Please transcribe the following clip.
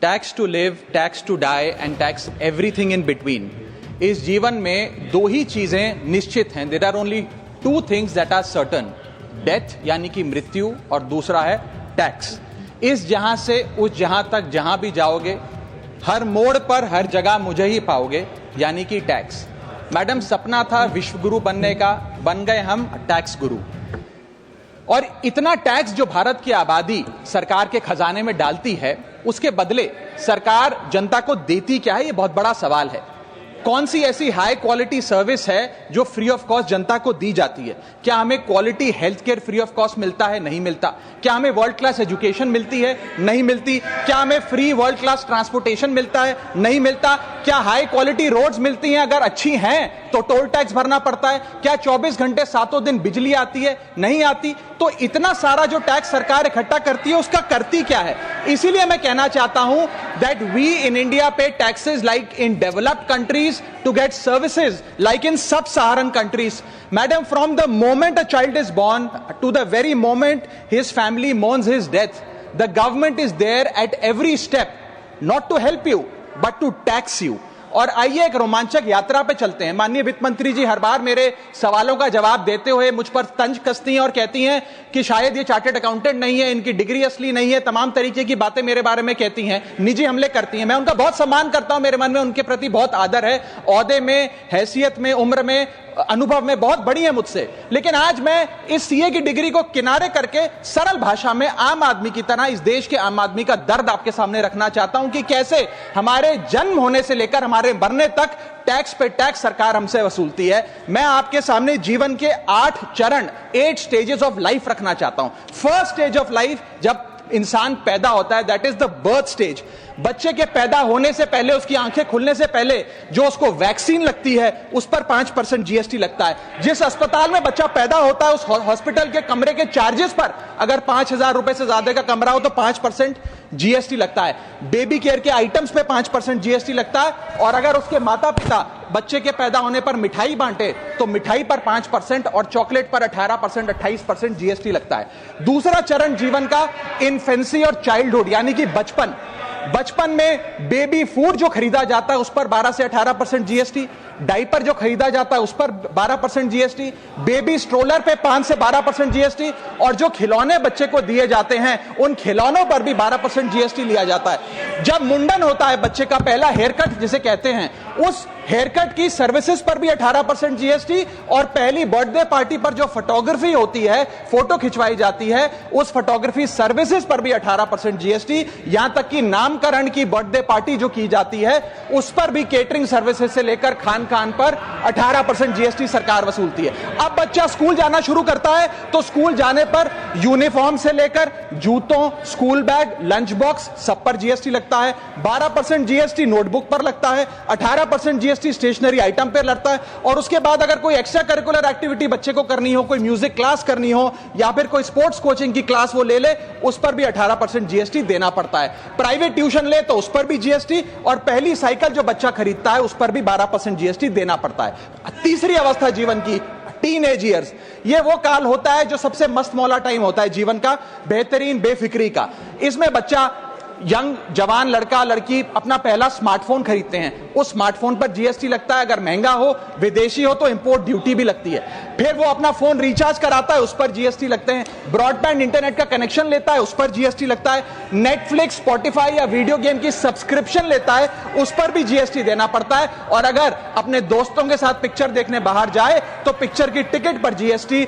Tax to live, tax to die and tax everything in between. इस जीवन में दो ही चीजें निश्चित हैं। There are only two things that are certain, death यानी कि मृत्यु, और दूसरा है टैक्स। इस जहां से उस जहां तक जहां भी जाओगे, हर मोड़ पर हर जगह मुझे ही पाओगे, यानी कि टैक्स। मैडम, सपना था विश्व गुरु बनने का, बन गए हम टैक्स गुरु। और इतना टैक्स जो भारत की आबादी सरकार के खजाने में डालती है, उसके बदले सरकार जनता को देती क्या है, ये बहुत बड़ा सवाल है। कौन सी ऐसी हाई क्वालिटी सर्विस है जो फ्री ऑफ कॉस्ट जनता को दी जाती है? क्या हमें quality health care free of cost मिलता है? नहीं मिलता। क्या हमें वर्ल्ड क्लास एजुकेशन मिलती है? नहीं मिलती। क्या हमें फ्री वर्ल्ड क्लास ट्रांसपोर्टेशन मिलता है? नहीं मिलता। क्या हाई क्वालिटी रोड्स मिलती हैं? अगर अच्छी हैं तो टोल टैक्स भरना पड़ता है। क्या 24 घंटे सातों दिन बिजली आती है? नहीं आती। तो इतना सारा जो टैक्स सरकार इकट्ठा करती है, उसका करती क्या है? इसीलिए मैं कहना चाहता हूं दैट वी इन इंडिया पे taxes like in developed countries to get services like in sub-Saharan countries. Madam, from the moment a child is born to the very moment his family mourns his death, the government is there at every step, not to help you but to tax you. और आइए एक रोमांचक यात्रा पे चलते हैं। माननीय वित्त मंत्री जी हर बार मेरे सवालों का जवाब देते हुए मुझ पर तंज कसती हैं और कहती हैं कि शायद ये चार्टर्ड अकाउंटेंट नहीं है, इनकी डिग्री असली नहीं है, तमाम तरीके की बातें मेरे बारे में कहती हैं, निजी हमले करती हैं। मैं उनका बहुत सम्मान करता हूं, मेरे मन में उनके प्रति बहुत आदर है। ओहदे में, हैसियत में, उम्र में, अनुभव में बहुत बड़ी है मुझसे। लेकिन आज मैं इस सीए की डिग्री को किनारे करके सरल भाषा में आम आदमी की तरह इस देश के आम आदमी का दर्द आपके सामने रखना चाहता हूं कि कैसे हमारे जन्म होने से लेकर हमारे मरने तक टैक्स पे टैक्स सरकार हमसे वसूलती है। मैं आपके सामने जीवन के 8 चरण, 8 स्टेजेस ऑफ लाइफ रखना चाहता हूं। फर्स्ट स्टेज ऑफ लाइफ, जब इंसान पैदा होता है, that is the birth stage. बच्चे के पैदा होने से पहले, उसकी आंखें खुलने से पहले जो उसको वैक्सीन लगती है, उस पर 5% जीएसटी लगता है। जिस अस्पताल में बच्चा पैदा होता है, उस हॉस्पिटल के कमरे के चार्जेस पर अगर 5,000 रुपए से ज्यादा का कमरा हो तो 5% जीएसटी लगता है। बेबी केयर के आइटम्स पे 5% जीएसटी लगता है। और अगर उसके माता पिता बच्चे के पैदा होने पर मिठाई बांटे तो मिठाई पर 5% और चॉकलेट पर 18%, 28% जीएसटी लगता है। दूसरा चरण जीवन का इन्फेंसी और चाइल्डहुड, यानी कि बचपन। बचपन में बेबी फूड जो खरीदा जाता है उस पर 12 से 18% जीएसटी, डाइपर जो खरीदा जाता है उस पर 12% जीएसटी, बेबी स्ट्रोलर पे 5 से 12% जीएसटी, और जो खिलौने बच्चे को दिए जाते हैं उन खिलौनों पर भी 12% जीएसटी लिया जाता है। जब मुंडन होता है बच्चे का, पहला हेयर कट जिसे कहते हैं, उस हेयर कट की सर्विसेज पर भी 18% जीएसटी, और पहली बर्थडे पार्टी पर जो फोटोग्राफी होती है, फोटो खिंचवाई जाती है, उस फोटोग्राफी सर्विसेज पर भी 18% जीएसटी। यहां तक कि नामकरण की बर्थडे पार्टी जो की जाती है उस पर भी, केटरिंग सर्विसेज से लेकर खान पर 18% जीएसटी सरकार वसूलती है। अब बच्चा स्कूल जाना शुरू करता है तो स्कूल जाने पर यूनिफॉर्म से लेकर जूतों, स्कूल बैग, लंच बॉक्स, सब पर जीएसटी लगता है। 12% जीएसटी नोटबुक पर लगता है, 18% जीएसटी स्टेशनरी आइटम पर लगता है। और उसके बाद अगर कोई एक्स्ट्रा करिकुलर एक्टिविटी बच्चे को करनी हो, कोई म्यूजिक क्लास करनी हो या फिर कोई स्पोर्ट्स कोचिंग की क्लास वो ले ले, उस पर भी 18% जीएसटी देना पड़ता है। प्राइवेट ट्यूशन ले तो उस पर भी जीएसटी, और पहली साइकिल जो बच्चा खरीदता है उस पर भी 12% जीएसटी देना पड़ता है। तीसरी अवस्था जीवन की, टीनेज ईयर्स, ये वो काल होता है जो सबसे मस्त मौला टाइम होता है जीवन का, बेहतरीन बेफिक्री का। इसमें बच्चा, यंग जवान लड़का लड़की अपना पहला स्मार्टफोन खरीदते हैं, उस स्मार्टफोन पर जीएसटी लगता है। अगर महंगा हो, विदेशी हो तो इंपोर्ट ड्यूटी भी लगती है। फिर वो अपना फोन रिचार्ज कराता है, उस पर जीएसटी लगते हैं। ब्रॉडबैंड इंटरनेट का कनेक्शन लेता है, उस पर जीएसटी लगता है। नेटफ्लिक्स, स्पॉटिफाई या वीडियो गेम की सब्सक्रिप्शन लेता है, उस पर भी जीएसटी देना पड़ता है। और अगर अपने दोस्तों के साथ पिक्चर देखने बाहर जाए तो पिक्चर की टिकट पर जीएसटी